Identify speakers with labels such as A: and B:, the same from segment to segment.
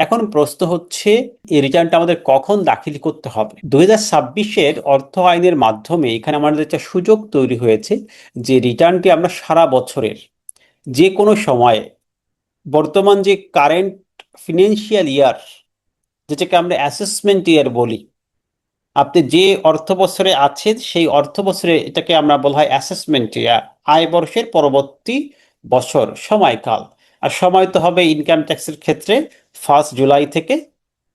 A: এখন প্রশ্ন হচ্ছে এই রিটার্নটা আমাদের কখন দাখিল করতে হবে। 2026-এর অর্থ আইনের মাধ্যমে এখানে আমাদের একটা সুযোগ তৈরি হয়েছে যে রিটার্নটি আমরা সারা বছরের যে কোনো সময়ে, বর্তমান যে কারেন্ট ফিনান্সিয়াল ইয়ার, যেটাকে আমরা অ্যাসেসমেন্ট ইয়ার বলি, আপনি যে অর্থ বছরে আছেন সেই অর্থ বছরে এটাকে আমরা বলা হয় অ্যাসেসমেন্ট ইয়ার, আয় বর্ষের পরবর্তী বছর সময়কাল। আর সময় তো হবে ইনকাম ট্যাক্সের ক্ষেত্রে 1 জুলাই থেকে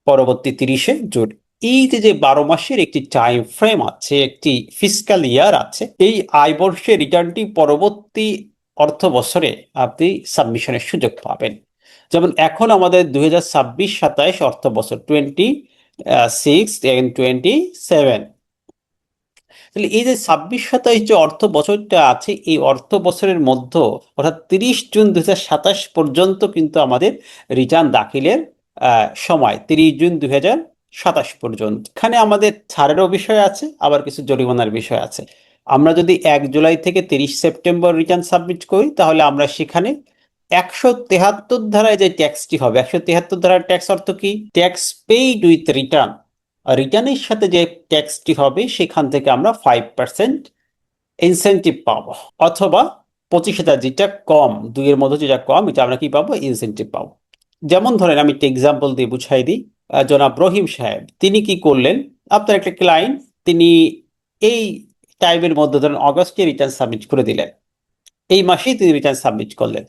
A: পরবর্তী 30 জুন। এই যে 12 মাসের একটি টাইম ফ্রেম আছে, একটি ফিসকাল ইয়ার আছে, এই আয় বর্ষের রিটার্নটি পরবর্তী অর্থ বছরে আপনি সাবমিশনের সুযোগ পাবেন। যেমন এখন আমাদের 2026-27 অর্থ বছর 26 and 27, তাহলে এই যে 26-27 যে অর্থ বছরটা আছে এই অর্থ বছরের মধ্যে, অর্থাৎ 30 জুন 2027 পর্যন্ত কিন্তু আমাদের রিটার্ন দাখিলের সময় 30 জুন 2027 পর্যন্ত। এখানে আমাদের ছাড়েরও বিষয় আছে, আবার কিছু জরিমানার বিষয় আছে। আমরা যদি 1 জুলাই থেকে 30 সেপ্টেম্বর রিটার্ন সাবমিট করি তাহলে আমরা সেখানে 173 ধারায় যে ট্যাক্সটি হবে, 173 ধারার ট্যাক্স অর্থ কি, ট্যাক্স পেইড উইথ রিটার্ন, রিটার্নের সাথে যে ট্যাক্সটি হবে সেখান থেকে আমরা 5% ইনসেন্টিভ পাবো, অথবা 25,000 যেটা কম, দুইয়ের মধ্যে যেটা কম এটা আমরা কি পাবো, ইনসেন্টিভ পাবো। যেমন ধরেন আমি একটা এক্সাম্পল দিয়ে বুঝাই দিই। জনাব রহিম সাহেব তিনি কি করলেন, আপনার একটা ক্লায়েন্ট, তিনি এই টাইমের মধ্যে ধরেন অগস্টে রিটার্ন সাবমিট করে দিলেন, এই মাসেই তিনি রিটার্ন সাবমিট করলেন।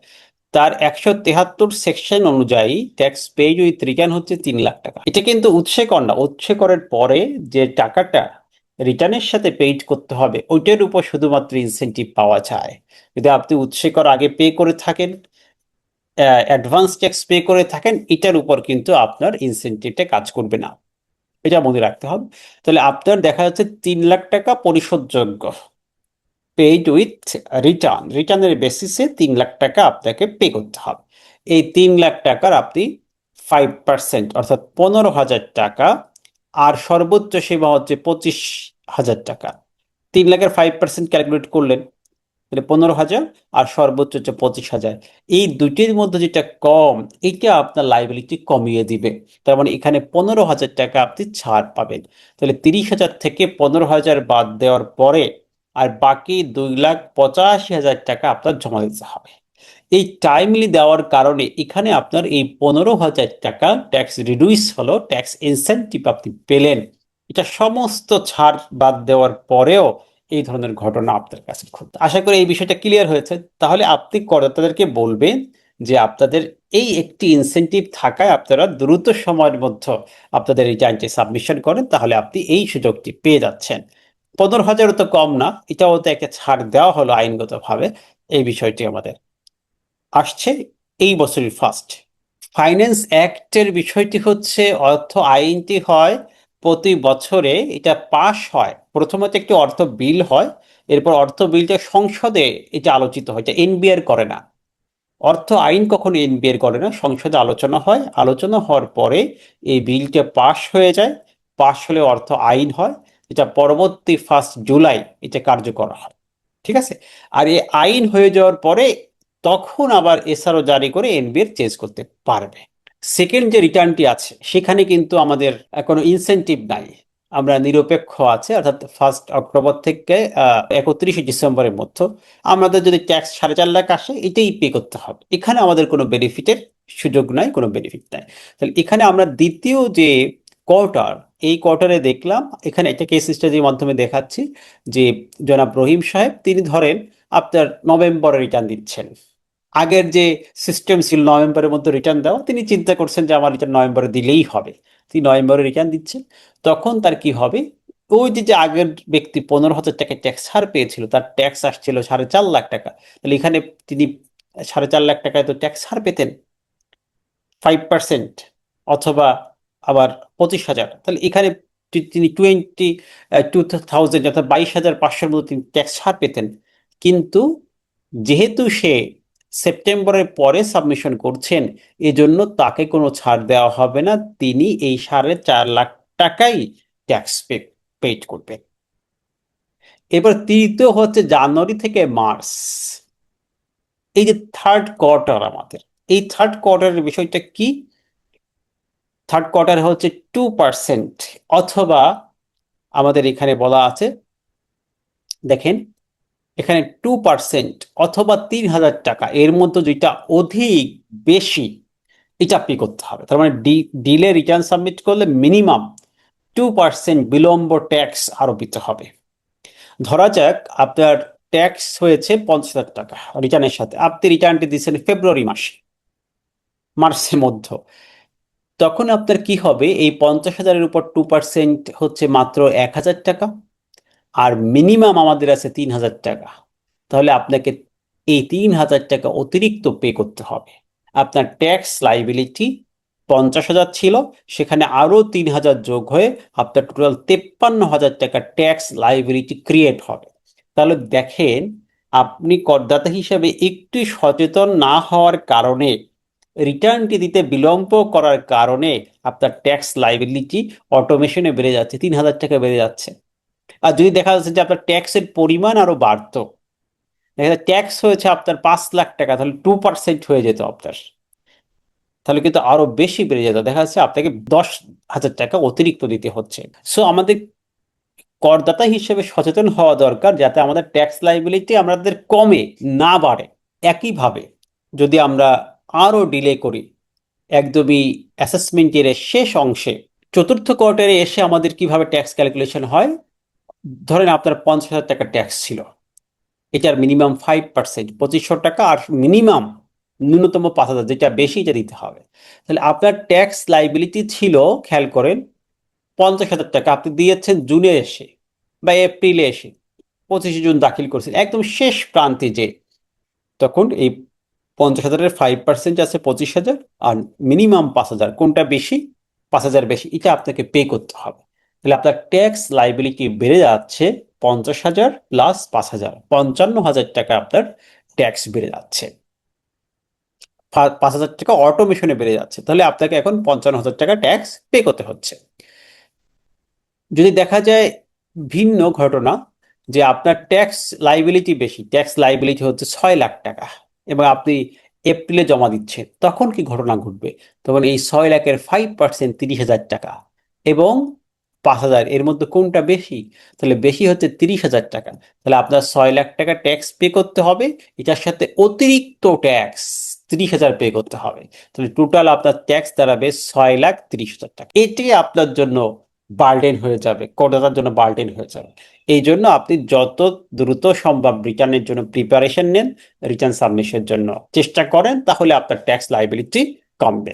A: তার 173 সেকশন অনুযায়ী ট্যাক্স পেইড উইথ রিটার্ন হচ্ছে 3 লাখ টাকা। এটা কিন্তু উৎসে কর না, উৎসে করের পরে যে টাকাটা রিটার্নের সাথে পেইড করতে হবে ওইটার উপর শুধুমাত্র ইনসেন্টিভ পাওয়া যায়। যদি আপনি উৎসে কর আগে পে করে থাকেন, অ্যাডভান্স ট্যাক্স পে করে থাকেন, এটার উপর কিন্তু আপনার ইনসেন্টিভটা কাজ করবে না, এটা মনে রাখতে হবে। তাহলে আপনার দেখা যাচ্ছে 3 লাখ টাকা পরিশোধযোগ্য, পেইড উইথ রিটার্ন, রিটার্নের বেসিসে 3 লাখ টাকা আপনাকে পে করতে হবে। এই 3 লাখ টাকার আপনি 5% অর্থাৎ 15,000 টাকা, আর সর্বোচ্চ সীমা হচ্ছে 25,000 টাকা। 3 লাখের 5% ক্যালকুলেট করলেন, তাহলে 15,000, আর সর্বোচ্চ হচ্ছে 25,000। এই দুইটির মধ্যে যেটা কম এটা আপনার লাইবিলিটি কমিয়ে দিবে। তার মানে এখানে 15,000 টাকা আপনি ছাড় পাবেন। তাহলে 30,000 থেকে 15,000 বাদ দেওয়ার পরে আর বাকি 2,85,000 টাকা আপনার জমা দিতে হবে। এই টাইমলি দেওয়ার কারণে এখানে আপনার এই 15,000 টাকা ট্যাক্স রিডিউস হলো, ট্যাক্স ইনসেন্টিভ আপনি পেলেন। এটা সমস্ত ছাড় বাদ দেওয়ার পরেও এই ধরনের ঘটনা আপনার কাছে ঘটে। আশা করি এই বিষয়টা ক্লিয়ার হয়েছে। তাহলে আপনি করদাতাদেরকে বলবেন যে আপনাদের এই একটি ইনসেন্টিভ থাকায় আপনারা দ্রুত সময়ের মধ্যে আপনাদের রিটার্নটি সাবমিশন করেন, তাহলে আপনি এই সুযোগটি পেয়ে যাচ্ছেন। 15,000 তো কম না, এটাও তো একটা ছাড় দেওয়া হলো আইনগতভাবে। এই বিষয়টি আমাদের আসছে এই বছরের ফার্স্ট। ফাইন্যান্স অ্যাক্টের বিষয়টি হচ্ছে, অর্থ আইনটি হয় প্রতি বছরে, এটা পাশ হয়, প্রথমত একটি অর্থ বিল হয়, এরপর অর্থ বিলটা সংসদে এটা আলোচিত হয়, এটা এনবিআর করে না। অর্থ আইন কখনো এনবিআর করে না, সংসদে আলোচনা হয়, আলোচনা হওয়ার পরে এই বিলটা পাশ হয়ে যায়, পাশ হলে অর্থ আইন হয়, এটা পরবর্তী 1 জুলাই এটা কার্যকর হয়। ঠিক আছে। আর এই আইন হয়ে যাওয়ার পরে তখন আবার এসআরও জারি করে এনবিআর চেঞ্জ করতে পারবে। সেকেন্ড যে রিটার্নটি আছে সেখানে কিন্তু আমাদের কোনো ইনসেন্টিভ নাই, আমরা নিরপেক্ষ আছে, অর্থাৎ 1 অক্টোবর থেকে 31 ডিসেম্বরের মধ্যে আমাদের যদি ট্যাক্স 4.5 লাখ আসে এটাই পে করতে হবে, এখানে আমাদের কোনো বেনিফিটের সুযোগ নাই, কোনো বেনিফিট নাই। তাহলে এখানে আমরা দ্বিতীয় যে কোয়ার্টার, এই কোয়ার্টারে দেখলাম, এখানে একটা কেস স্টাডির মাধ্যমে দেখাচ্ছি যে জনাব রহিম সাহেব তিনি ধরেন আপনার নভেম্বরে রিটার্ন দিচ্ছেন। আগের যে সিস্টেম ছিল নভেম্বরের মধ্যে রিটার্ন দেওয়া, তিনি চিন্তা করছেন যে আমার রিটার্ন নভেম্বরে দিলেই হবে, তিনি নভেম্বরে রিটার্ন দিচ্ছেন। তখন তার কি হবে, ওই যে যে আগের ব্যক্তি 15,000 টাকা ট্যাক্স ছাড় পেয়েছিল, তার ট্যাক্স আসছিল 4.5 লাখ টাকা, তাহলে এখানে তিনি 4.5 লাখ টাকায় তো ট্যাক্স ছাড় পেতেন 5%, অথবা আবার 25,000, তাহলে এখানে তিনি 22,000 অর্থাৎ 22,500 মতো তিনি ট্যাক্স ছাড় পেতেন। কিন্তু যেহেতু সে সেপ্টেম্বরের পরে সাবমিশন করছেন, এজন্য তাকে কোনো ছাড় দেওয়া হবে না, তিনি এই 4.5 লাখ টাকাই ট্যাক্স পেড করবেন। এবার তৃতীয় হচ্ছে জানুয়ারি থেকে মার্চ, এই যে থার্ড কোয়ার্টার আমাদের, এই থার্ড কোয়ার্টারের বিষয়টা কি, থার্ড কোয়ার্টারে হচ্ছে 2%, অথবা আমাদের এখানে বলা আছে, দেখেন এখানে 2% অথবা 3,000 টাকা, এর মধ্যে যেটা অধিক বেশি এটা আপনি করতে হবে। তার মানে ডিলে রিটার্ন সাবমিট করলে মিনিমাম 2% বিলম্ব ট্যাক্স আরোপিত হবে। ধরা যাক আপনার ট্যাক্স হয়েছে 50,000 টাকা রিটার্নের সাথে, আপনি রিটার্নটি দিচ্ছেন ফেব্রুয়ারি মাসে, মার্চের মধ্যে, তখন আপনার কি হবে, এই 50,000-এর উপর 2% হচ্ছে মাত্র 1,000 টাকা, আর মিনিমাম আমাদের আছে 3,000 টাকা। তাহলে আপনাকে এই 3,000 টাকা অতিরিক্ত পে করতে হবে। আপনার ট্যাক্স লাইবিলিটি 50,000 ছিল, সেখানে আরো 3,000 যোগ হয়ে আপনার টোটাল 53,000 টাকা ট্যাক্স লাইবিলিটি ক্রিয়েট হবে। তাহলে দেখেন, আপনি করদাতা হিসেবে একটু সচেতন না হওয়ার কারণে, রিটার্নটি দিতে বিলম্ব করার কারণে আপনার ট্যাক্স লাইবিলিটি অটোমেশনে বেড়ে যাচ্ছে, 3,000 টাকা বেড়ে যাচ্ছে। আর যদি দেখা যাচ্ছে যে আপনার ট্যাক্সের পরিমাণ আরো বাড়তো, দেখা যাচ্ছে ট্যাক্স হয়েছে আপনার 5,00,000 টাকা, তাহলে 2% হয়ে যেত আপনার, তাহলে কিন্তু আরো বেশি বেড়ে যেত, দেখা যাচ্ছে আপনাকে 10,000 টাকা অতিরিক্ত দিতে হচ্ছে। সো আমাদের করদাতা হিসেবে সচেতন হওয়া দরকার, যাতে আমাদের ট্যাক্স লাইবিলিটি আমাদের কমে, না বাড়ে। একইভাবে যদি আমরা আরো ডিলে করি, একদমই অ্যাসেসমেন্টের শেষ অংশে, চতুর্থ কোয়ার্টারে এসে আমাদের কিভাবে ট্যাক্স ক্যালকুলেশন হয়, ধরেন আপনার 50,000 টাকা ট্যাক্স ছিল, এটার মিনিমাম 5%, 2500 টাকা, আর মিনিমাম ন্যূনতম 5,000, যেটা বেশি এটা দিতে হবে। তাহলে আপনার ট্যাক্স লাইবিলিটি ছিল, খেয়াল করেন, 50,000 টাকা আপনি দিয়েছেন জুনে এসে বা এপ্রিলে এসে, 25শে জুন দাখিল করছেন একদম শেষ প্রান্তে যে, তখন এই 50,000-এর 5% আছে 25,000, আর মিনিমাম 5,000, কোনটা বেশি? 5,000 বেশি, এটা আপনাকে পে করতে হবে। তাহলে আপনার ট্যাক্স লাইবিলিটি বেড়ে যাচ্ছে 50,000 প্লাস 5,000, 55,000 টাকা আপনার ট্যাক্স বেড়ে যাচ্ছে। 5,000 টাকা অটোমেশনে বেড়ে যাচ্ছে, তাহলে আপনাকে এখন 55,000 টাকা ট্যাক্স পে করতে হচ্ছে। যদি দেখা যায় ভিন্ন ঘটনা, যে আপনার ট্যাক্স লাইবিলিটি বেশি, ট্যাক্স লাইবিলিটি হচ্ছে 6,00,000 টাকা, এবং আপনি এপ্রিলে জমা দিচ্ছেন, তখন কি ঘটনা ঘটবে? তখন এই 6,00,000-এর 5% 30,000 টাকা, এবং 5,000, এর মধ্যে কোনটা বেশি? তাহলে বেশি হচ্ছে 30,000 টাকা। তাহলে আপনার 6,00,000 টাকা ট্যাক্স পে করতে হবে, এটার সাথে অতিরিক্ত ট্যাক্স 30,000 পে করতে হবে। তাহলে টোটাল আপনার ট্যাক্স দাঁড়াবে 6,30,000 টাকা। এটি আপনার জন্য বার্ডেন হয়ে যাবে, করদাতার জন্য বার্ডেন হয়ে যাবে। এই জন্য আপনি যত দ্রুত সম্ভব রিটার্নের জন্য প্রিপারেশন নেন, রিটার্ন সাবমিশনের জন্য চেষ্টা করেন, তাহলে আপনার ট্যাক্স লাইবিলিটি কমবে।